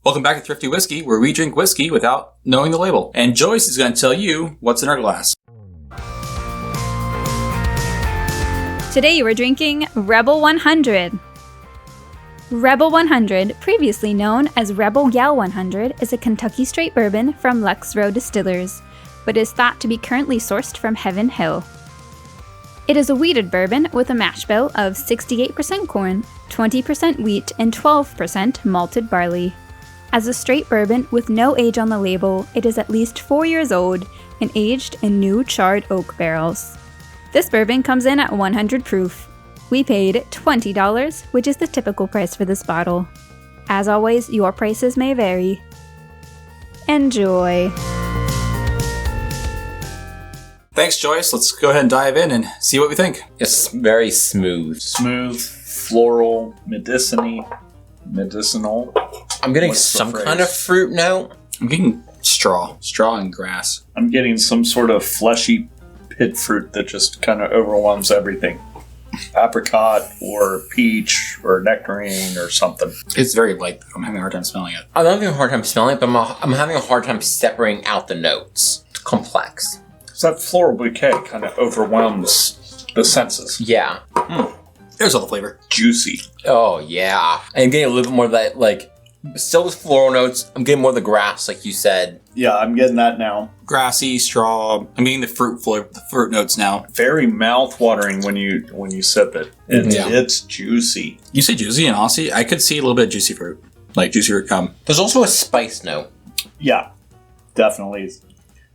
Welcome back to Thrifty Whiskey, where we drink whiskey without knowing the label. And Joyce is going to tell you what's in our glass. Today you are drinking Rebel 100. Rebel 100, previously known as Rebel Gal 100, is a Kentucky Straight Bourbon from Lux Row Distillers, but is thought to be currently sourced from Heaven Hill. It is a wheated bourbon with a mash bill of 68% corn, 20% wheat, and 12% malted barley. As a straight bourbon with no age on the label, it is at least 4 years old and aged in new charred oak barrels. This bourbon comes in at 100 proof. We paid $20, which is the typical price for this bottle. As always, your prices may vary. Enjoy. Thanks, Joyce. Let's go ahead and dive in and see what we think. It's very smooth. Smooth, floral, medicinal. I'm getting What's the some phrase? kind of fruit note. I'm getting straw and grass. I'm getting some sort of fleshy pit fruit that just kind of overwhelms everything. Apricot or peach or nectarine or something. It's very light, though. I'm having a hard time smelling it. I'm having a hard time smelling it, but I'm having a hard time separating out the notes. It's complex. So that floral bouquet kind of overwhelms the senses. Yeah. There's all the flavor. Juicy. Oh, yeah. I'm getting a little bit more of that, still with floral notes. I'm getting more of the grass, like you said. Yeah, I'm getting that now. Grassy, straw. I'm getting the fruit notes now. Very mouth-watering when you sip it. It's juicy. You say juicy, and honestly, I could see a little bit of juicy fruit. Like juicy fruit gum. There's also a spice note. Yeah, definitely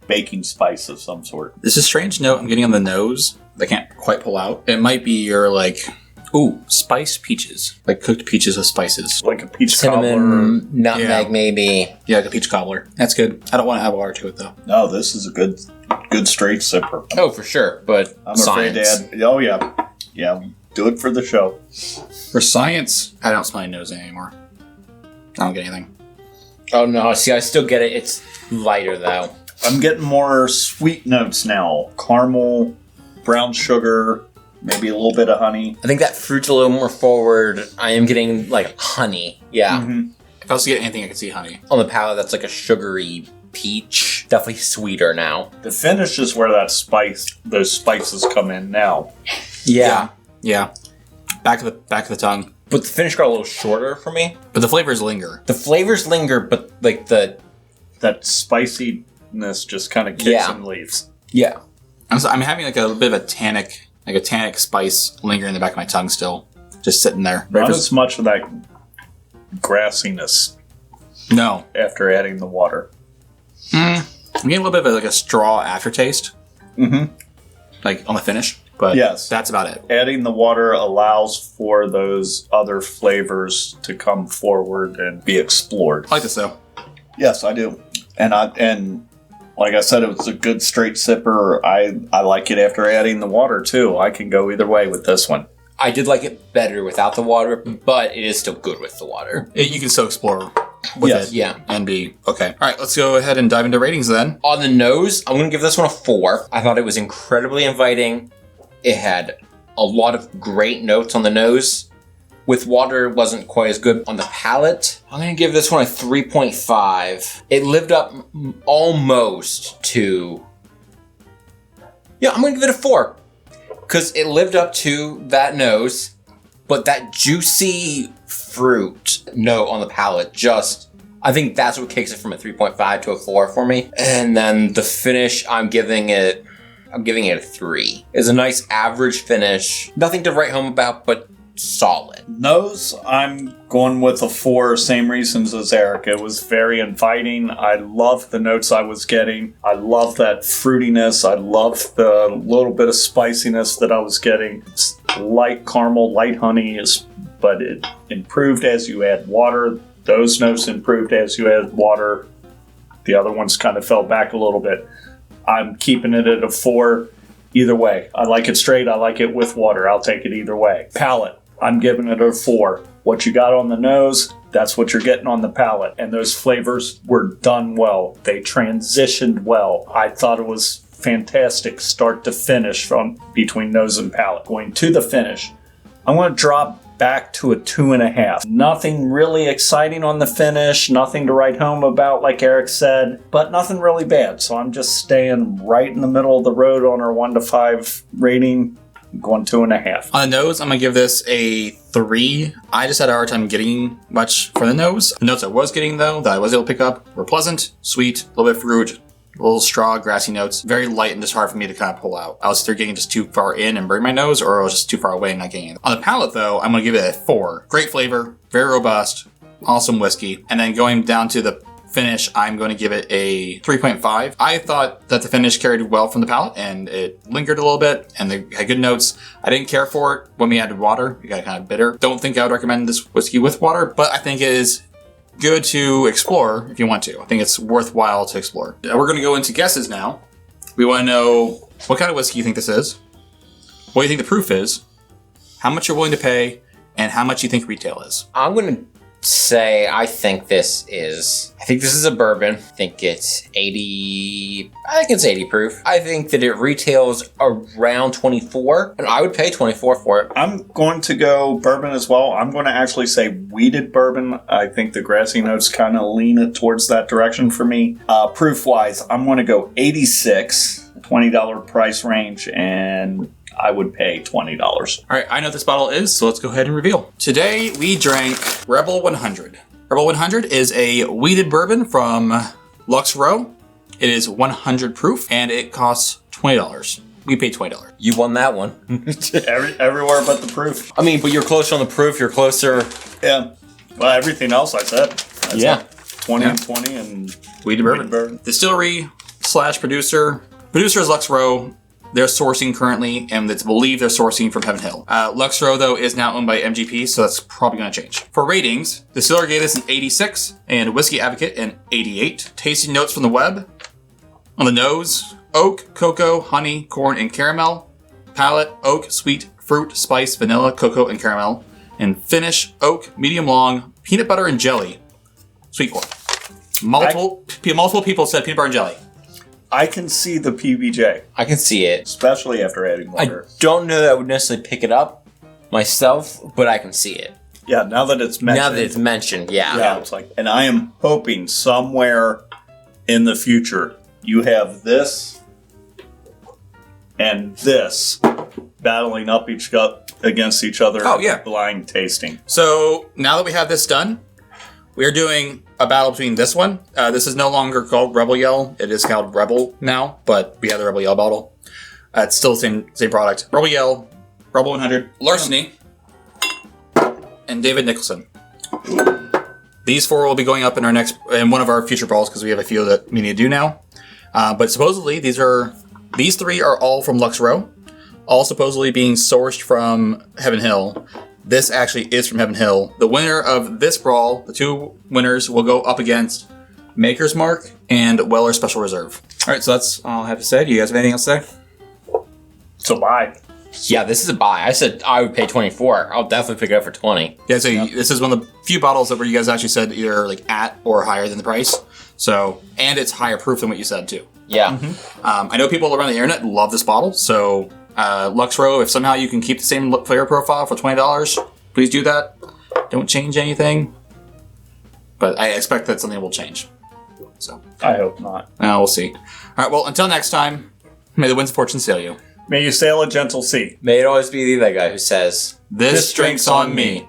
baking spice of some sort. There's a strange note I'm getting on the nose that I can't quite pull out. It might be your, spiced peaches. Like cooked peaches with spices. Like a peach Cinnamon, cobbler. nutmeg, maybe. Yeah, like a peach cobbler. That's good. I don't want to add water to it, though. No, this is a good straight sipper. Oh, for sure, but I'm science. afraid to add. Oh, yeah. Yeah, do it for the show. For science, I don't smell my nose anymore. I don't get anything. Oh, no. See, I still get it. It's lighter, though. I'm getting more sweet notes now. Caramel, brown sugar, maybe a little bit of honey. I think that fruit's a little more forward. I am getting, honey. Yeah. Mm-hmm. If I was to get anything, I could see honey. On the palate, that's like a sugary peach. Definitely sweeter now. The finish is where those spices come in now. Yeah. Yeah. Back of the tongue. But the finish got a little shorter for me. But the flavors linger. The flavors linger, but That spiciness just kind of kicks and leaves. Yeah. I'm having a bit of a tannic spice lingering in the back of my tongue still. Just sitting there. Not as much of that grassiness No. after adding the water. I'm getting a little bit of a straw aftertaste. Mm-hmm. On the finish. But yes, that's about it. Adding the water allows for those other flavors to come forward and be explored. I like this, though. Yes, I do. And like I said, it was a good straight sipper. I like it after adding the water, too. I can go either way with this one. I did like it better without the water, but it is still good with the water. You can still explore with it. Yeah. And be okay. All right, let's go ahead and dive into ratings then. On the nose, I'm going to give this one a 4. I thought it was incredibly inviting. It had a lot of great notes on the nose. With water, it wasn't quite as good on the palate. I'm going to give this one a 3.5. It lived up almost to... Yeah, I'm going to give it a 4. Because it lived up to that nose, but that juicy fruit note on the palate just... I think that's what kicks it from a 3.5 to a 4 for me. And then the finish, I'm giving it a 3. It's a nice average finish. Nothing to write home about, but solid. Nose, I'm going with a 4, same reasons as Erik. It was very inviting. I loved the notes I was getting. I loved that fruitiness. I loved the little bit of spiciness that I was getting. It's light caramel, light honey, but it improved as you add water. Those notes improved as you add water. The other ones kind of fell back a little bit. I'm keeping it at a 4 either way. I like it straight. I like it with water. I'll take it either way. Palate, I'm giving it a 4. What you got on the nose, that's what you're getting on the palate. And those flavors were done well. They transitioned well. I thought it was fantastic start to finish from between nose and palate. Going to the finish, I'm going to drop back to a 2.5. Nothing really exciting on the finish, nothing to write home about, like Erik said, but nothing really bad. So I'm just staying right in the middle of the road on our 1 to 5 rating. I'm going 2.5. On the nose, I'm going to give this a 3. I just had a hard time getting much for the nose. The notes I was getting, though, that I was able to pick up were pleasant, sweet, a little bit of fruit, a little straw, grassy notes. Very light and just hard for me to kind of pull out. I was either getting just too far in and burn my nose, or I was just too far away and not getting it. On the palate, though, I'm going to give it a 4. Great flavor, very robust, awesome whiskey. And then going down to the finish, I'm going to give it a 3.5. I thought that the finish carried well from the palate, and it lingered a little bit, and they had good notes. I didn't care for it when we added water. It got kind of bitter. Don't think I would recommend this whiskey with water, but I think it is good to explore if you want to. I think it's worthwhile to explore. We're going to go into guesses now. We want to know what kind of whiskey you think this is, what you think the proof is, how much you're willing to pay, and how much you think retail is. I'm going to say I think this is a bourbon. I think it's 80 proof. I think that it retails around 24, and I would pay 24 for it. I'm going to go bourbon as well. I'm going to actually say wheated bourbon. I think the grassy notes kind of lean it towards that direction for me. Proof-wise, I'm going to go 86, $20 price range, and I would pay $20. All right, I know what this bottle is, so let's go ahead and reveal. Today, we drank Rebel 100. Rebel 100 is a wheated bourbon from Lux Row. It is 100 proof, and it costs $20. We paid $20. You won that one. Everywhere but the proof. I mean, but you're closer on the proof. You're closer. Yeah. Well, everything else I said. Yeah. 20 and 20 and Wheated bourbon. Distillery / producer. Producer is Lux Row. They're sourcing currently, and it's believed they're sourcing from Heaven Hill. Lux Row, though, is now owned by MGP, so that's probably going to change. For ratings, Distillery gave this an 86, and Whiskey Advocate an 88. Tasting notes from the web. On the nose, oak, cocoa, honey, corn, and caramel. Palate, oak, sweet, fruit, spice, vanilla, cocoa, and caramel. And finish, oak, medium long, peanut butter and jelly. Sweet corn. Multiple people said peanut butter and jelly. I can see the PBJ. I can see it. Especially after adding water. I don't know that I would necessarily pick it up myself, but I can see it. Yeah, now that it's mentioned. Yeah. It's like, and I am hoping somewhere in the future you have this and this battling up against each other. Oh, yeah. Blind tasting. So now that we have this done, we are doing a battle between this one. This is no longer called Rebel Yell. It is called Rebel now, but we have the Rebel Yell bottle. It's still the same product. Rebel Yell, Rebel 100, Larceny, and David Nicholson. These 4 will be going up in one of our future brawls because we have a few that we need to do now. But supposedly these 3 are all from Lux Row, all supposedly being sourced from Heaven Hill. This actually is from Heaven Hill. The winner of this brawl, the 2 winners, will go up against Maker's Mark and Weller Special Reserve. All right, so that's all I have to say. Do you guys have anything else to say? It's a buy. Yeah, this is a buy. I said I would pay 24. I'll definitely pick it up for 20. Yeah, so This is one of the few bottles where you guys actually said either like at or higher than the price. So, and it's higher proof than what you said too. Yeah. I know people around the internet love this bottle, so Lux Row, if somehow you can keep the same flavor profile for $20, please do that. Don't change anything. But I expect that something will change. So I hope not. We'll see. All right, well, until next time, may the winds of fortune sail you. May you sail a gentle sea. May it always be that guy who says, This drink's on me.